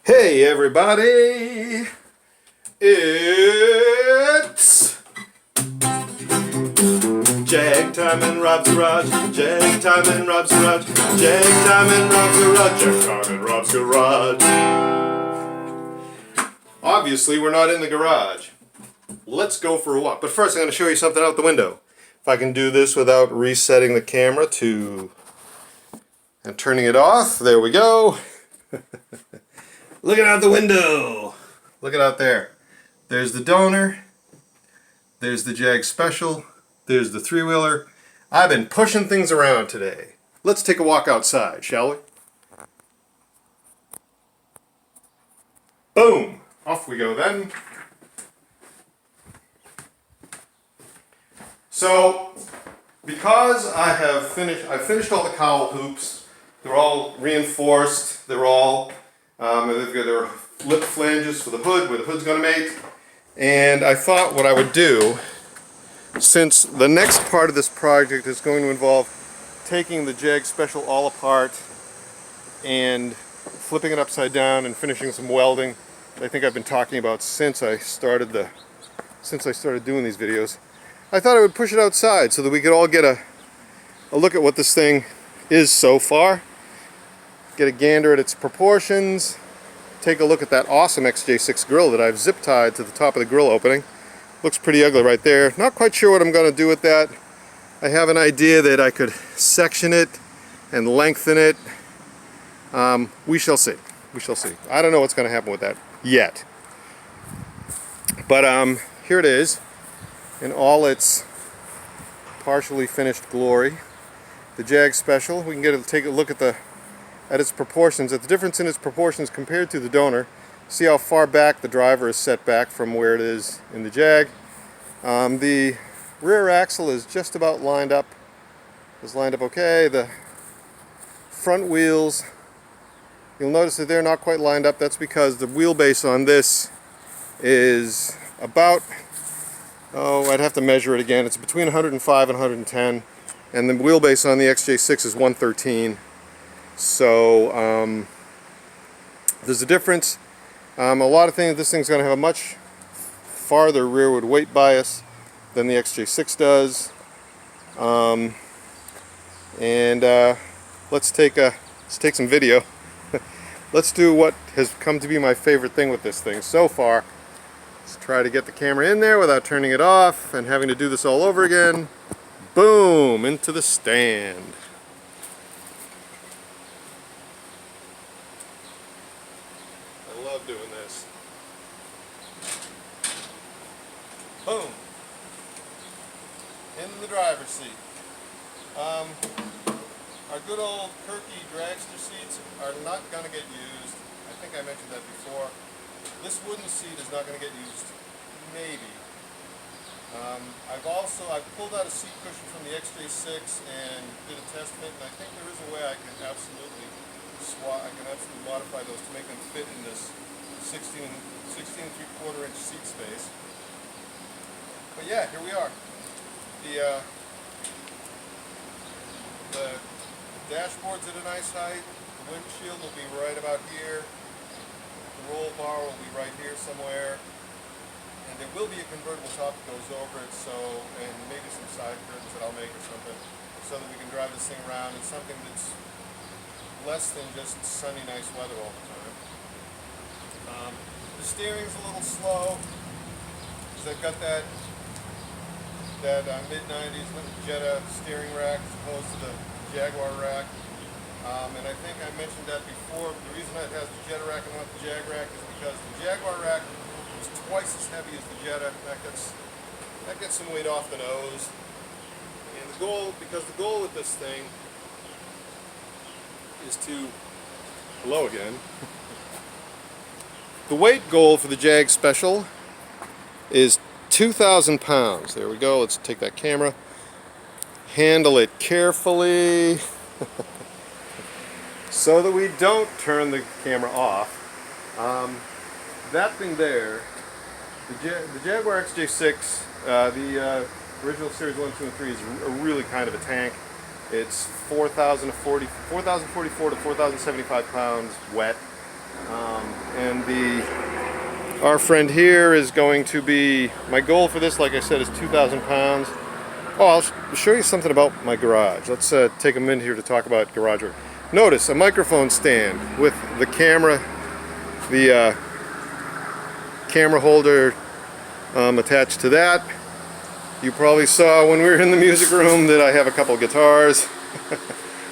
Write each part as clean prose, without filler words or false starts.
Hey everybody, it's Jag Time in Robb's Garage, Jag Time in Robb's Garage, Jag Time in Robb's Garage, Jag Time in Robb's Garage. Obviously we're not in the garage. Let's go for a walk, but first I'm going to show you something out the window. If I can do this without resetting the camera and turning it off, there we go. Looking out the window. Look it out there. There's the donor. There's the Jag Special. There's the three-wheeler. I've been pushing things around today. Let's take a walk outside, shall we? Boom! Off we go then. So, because I've finished all the cowl hoops. They're all reinforced. They're all they've got their lip flanges for the hood, where the hood's going to mate. And I thought what I would do, since the next part of this project is going to involve taking the Jag Special all apart and flipping it upside down and finishing some welding, I think I've been talking about since I started doing these videos. I thought I would push it outside so that we could all get a look at what this thing is so far. Get a gander at its proportions, take a look at that awesome XJ6 grill that I've zip tied to the top of the grill opening. Looks pretty ugly right there. Not quite sure what I'm going to do with that. I have an idea that I could section it and lengthen it. We shall see. We shall see. I don't know what's going to happen with that yet. But here it is in all its partially finished glory. The Jag Special. We can take a look at its proportions, at the difference in its proportions compared to the donor. See how far back the driver is set back from where it is in the Jag. The rear axle is just about lined up. Is lined up okay. The front wheels, you'll notice that they're not quite lined up. That's because the wheelbase on this is about, I'd have to measure it again. It's between 105 and 110. And the wheelbase on the XJ6 is 113. So there's a difference. A lot of things, this thing's going to have a much farther rearward weight bias than the XJ6 does. Let's take some video. Let's do what has come to be my favorite thing with this thing so far. Let's try to get the camera in there without turning it off and having to do this all over again. Boom! Into the stand. I love doing this. Boom! In the driver's seat. Our good old Kirky dragster seats are not going to get used. I think I mentioned that before. This wooden seat is not going to get used. Maybe. I've pulled out a seat cushion from the XJ6 and did a test fit, and I think there is a way I can absolutely modify those to make them fit in this 16 3/4 inch seat space. But yeah, here we are. The dashboard's at a nice height. The windshield will be right about here. The roll bar will be right here somewhere. And there will be a convertible top that goes over it, and maybe some side curtains that I'll make or something, so that we can drive this thing around in something that's less than just sunny, nice weather all the time. The steering's a little slow, because I've got that mid-90s Jetta steering rack as opposed to the Jaguar rack. And I think I mentioned that before. The reason it has the Jetta rack and not the Jag rack is because the Jaguar rack is twice as heavy as the Jetta. That gets some weight off the nose. And the goal with this thing is to, hello again. The weight goal for the Jag Special is 2,000 pounds. There we go. Let's take that camera. Handle it carefully so that we don't turn the camera off. That thing there, the Jaguar XJ6, the original Series 1, 2, and 3 is really kind of a tank. It's 4,044 to 4,075 pounds wet, And our friend here is going to be, my goal for this, like I said, is 2,000 pounds. Oh, I'll show you something about my garage. Let's take a minute here to talk about garage work. Notice a microphone stand with the camera holder attached to that. You probably saw when we were in the music room that I have a couple guitars.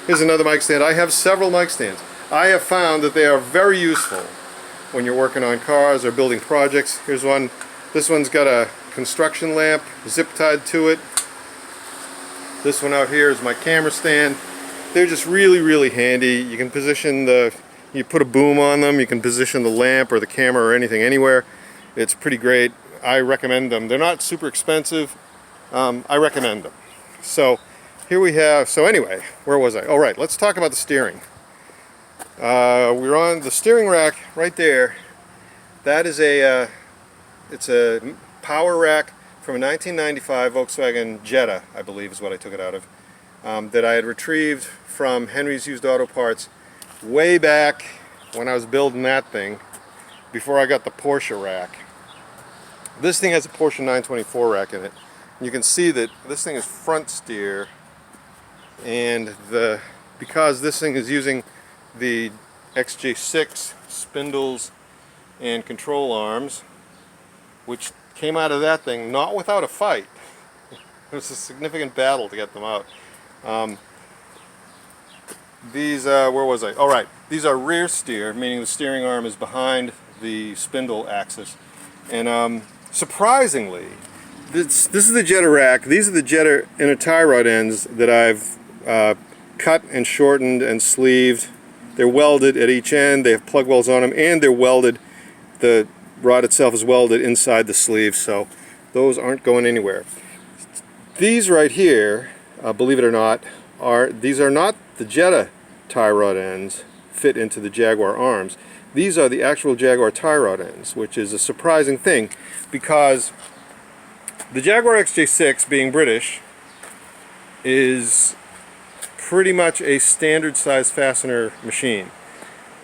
Here's another mic stand. I have several mic stands. I have found that they are very useful when you're working on cars or building projects. Here's one. This one's got a construction lamp zip tied to it. This one out here is my camera stand. They're just really handy. You can position you put a boom on them, you can position the lamp or the camera or anything anywhere. It's pretty great. I recommend them. They're not super expensive. I recommend them. So here we have, so anyway, where was I? Oh right, let's talk about the steering. We're on the steering rack right there. That is it's a power rack from a 1995 Volkswagen Jetta, I believe is what I took it out of, that I had retrieved from Henry's Used Auto Parts way back when I was building that thing, before I got the Porsche rack. This thing has a Porsche 924 rack in it. You can see that this thing is front steer, and because this thing is using the XJ6 spindles and control arms, which came out of that thing not without a fight. It was a significant battle to get them out. These, where was I? All right, these are rear steer, meaning the steering arm is behind the spindle axis. And surprisingly, this is the Jetta rack. These are the Jetta inner tie rod ends that I've cut and shortened and sleeved. They're welded at each end. They have plug welds on them, and they're welded. The rod itself is welded inside the sleeve, so those aren't going anywhere. These right here, believe it or not, these are not the Jetta tie rod ends fit into the Jaguar arms. These are the actual Jaguar tie rod ends, which is a surprising thing, because the Jaguar XJ6, being British, is pretty much a standard size fastener machine.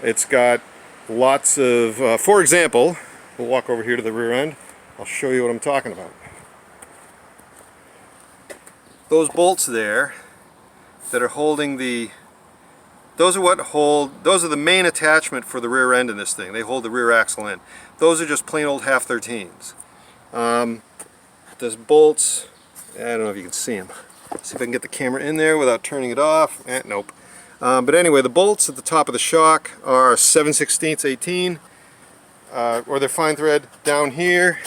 It's got lots of, for example, we'll walk over here to the rear end. I'll show you what I'm talking about. Those bolts there that are holding those are the main attachment for the rear end in this thing. They hold the rear axle in. Those are just plain old half 13s. There's bolts, I don't know if you can see them. See if I can get the camera in there without turning it off. Nope. But anyway, the bolts at the top of the shock are 7/16 18, or they're fine thread. Down here,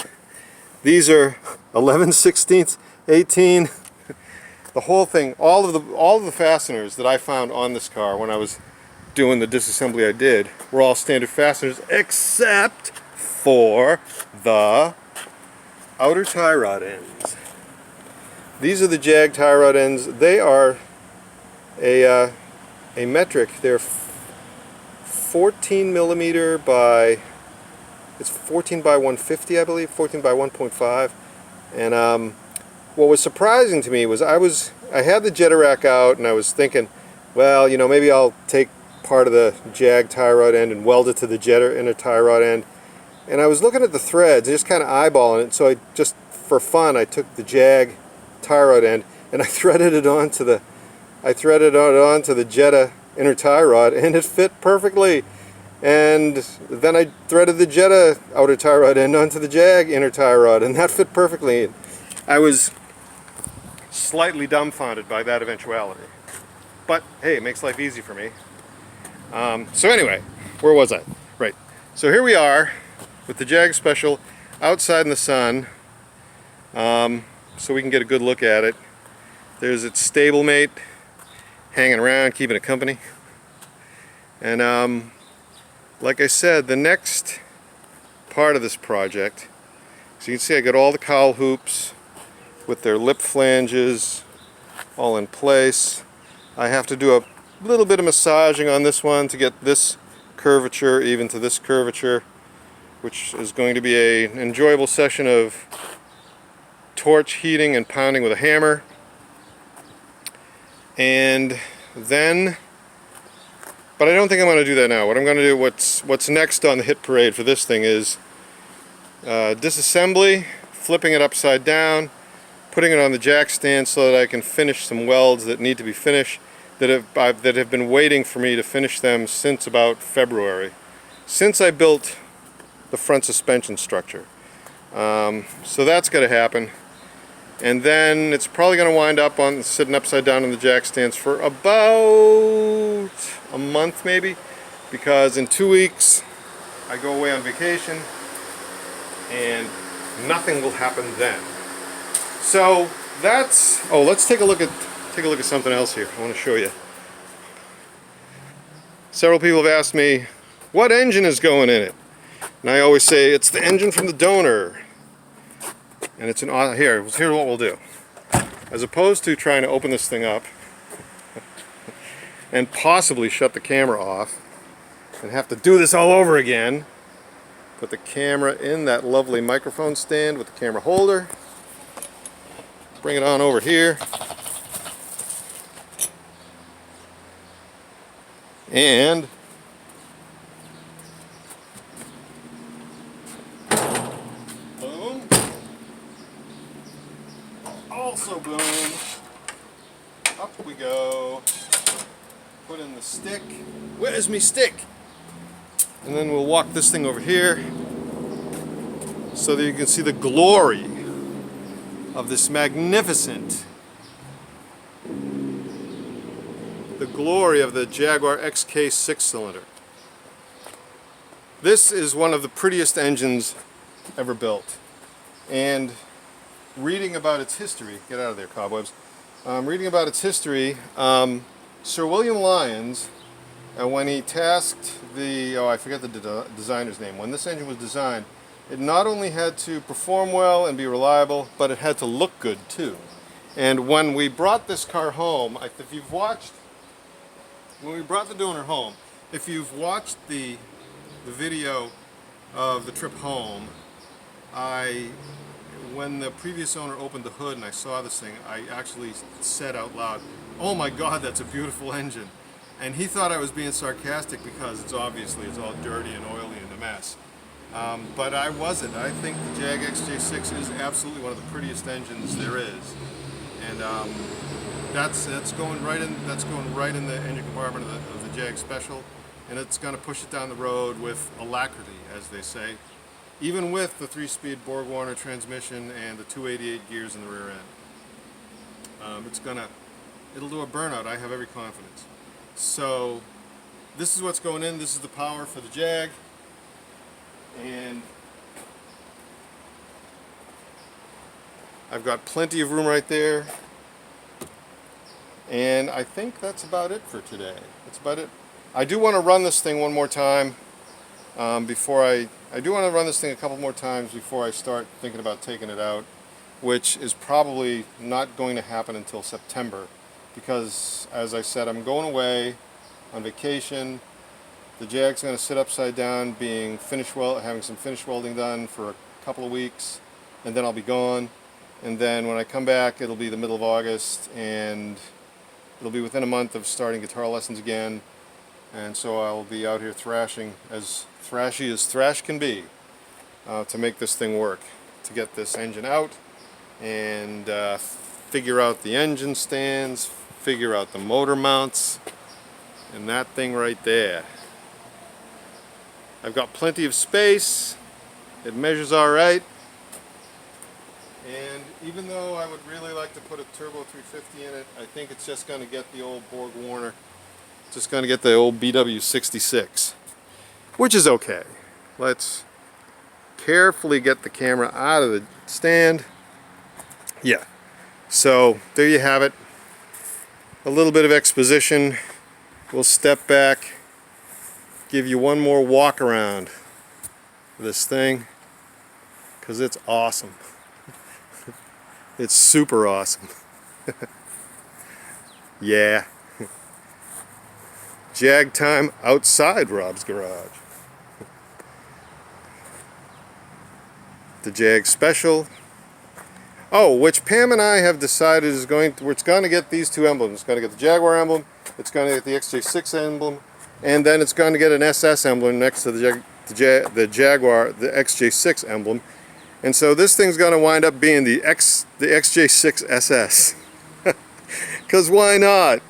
these are 11/16 18. The whole thing, all of the fasteners that I found on this car when I was doing the disassembly I did, were all standard fasteners except for the outer tie rod ends. These are the Jag tie rod ends. They are a metric. They're 14 millimeter by, it's 14 by 150, I believe, 14 by 1.5. And what was surprising to me was I had the Jetta rack out, and I was thinking, well, you know, maybe I'll take part of the Jag tie rod end and weld it to the Jetta inner tie rod end. And I was looking at the threads, just kind of eyeballing it. So I just, for fun, I took the Jag tie rod end and I threaded it onto the Jetta inner tie rod, and it fit perfectly. And then I threaded the Jetta outer tie rod end onto the Jag inner tie rod, and that fit perfectly. I was slightly dumbfounded by that eventuality, but hey, it makes life easy for me. So anyway, where was I? Right. So here we are with the Jag Special outside in the sun, so we can get a good look at it. There's its stablemate hanging around, keeping it company. And like I said, the next part of this project, so you can see I got all the cowl hoops with their lip flanges all in place. I have to do a little bit of massaging on this one to get this curvature even to this curvature, which is going to be an enjoyable session of torch heating and pounding with a hammer. And then But I don't think I'm going to do that now. What I'm going to do, what's next on the hit parade for this thing is disassembly, flipping it upside down, putting it on the jack stand so that I can finish some welds that need to be finished, that have been waiting for me to finish them since about February, since I built the front suspension structure. So that's going to happen, and then it's probably going to wind up on sitting upside down on the jack stands for about a month maybe, because in 2 weeks I go away on vacation and nothing will happen then. So that's, oh, let's take a look at something else here. I want to show you. Several people have asked me what engine is going in it, and I always say it's the engine from the donor. And it's here's what we'll do. As opposed to trying to open this thing up and possibly shut the camera off and have to do this all over again, put the camera in that lovely microphone stand with the camera holder, bring it on over here, and boom, also boom, up we go, put in the stick. Where's me stick? And then we'll walk this thing over here so that you can see the glory of this magnificent, the glory of the Jaguar XK 6-cylinder. This is one of the prettiest engines ever built, and reading about its history, get out of there cobwebs, reading about its history, Sir William Lyons, when he tasked the, I forget the designer's name, when this engine was designed, it not only had to perform well and be reliable, but it had to look good too. And when we brought this car home, if you've watched, when we brought the donor home, if you've watched the video of the trip home, when the previous owner opened the hood and I saw this thing, I actually said out loud, "Oh my God, that's a beautiful engine." And he thought I was being sarcastic because it's all dirty and oily and a mess. But I wasn't. I think the Jag XJ6 is absolutely one of the prettiest engines there is, and that's going right in the engine compartment of the Jag Special, and it's going to push it down the road with alacrity, as they say, even with the 3-speed Borg-Warner transmission and the 288 gears in the rear end. It'll do a burnout. I have every confidence. So this is what's going in. This is the power for the Jag. And I've got plenty of room right there, and I think that's about it for today. That's about it. I do want to run this thing one more time before I do want to run this thing a couple more times before I start thinking about taking it out, which is probably not going to happen until September, because as I said, I'm going away on vacation. The Jag's going to sit upside down, having some finish welding done for a couple of weeks, and then I'll be gone. And then when I come back, it'll be the middle of August, and it'll be within a month of starting guitar lessons again. And so I'll be out here thrashing, as thrashy as thrash can be, to make this thing work, to get this engine out, and figure out the engine stands, figure out the motor mounts, and that thing right there. I've got plenty of space, it measures alright, and even though I would really like to put a turbo 350 in it, I think it's just going to get the old Borg-Warner, just going to get the old BW66, which is okay. Let's carefully get the camera out of the stand. Yeah, so there you have it, a little bit of exposition. We'll step back, give you one more walk around this thing, because it's awesome. It's super awesome. Yeah. Jag Time outside Robb's garage. The Jag Special. Oh, which Pam and I have decided it's going to get these two emblems. It's going to get the Jaguar emblem, it's going to get the XJ6 emblem, and then it's going to get an SS emblem next to the Jaguar, the XJ6 emblem. And so this thing's going to wind up being the XJ6 SS. Because why not?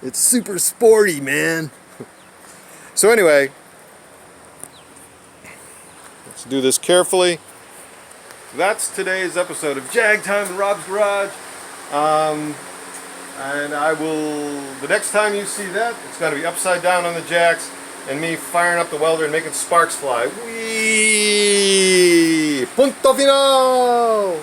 It's super sporty, man. So anyway, let's do this carefully. That's today's episode of Jag Time in Rob's Garage. And I will, the next time you see that, it's going to be upside down on the jacks and me firing up the welder and making sparks fly. Whee! Punto final!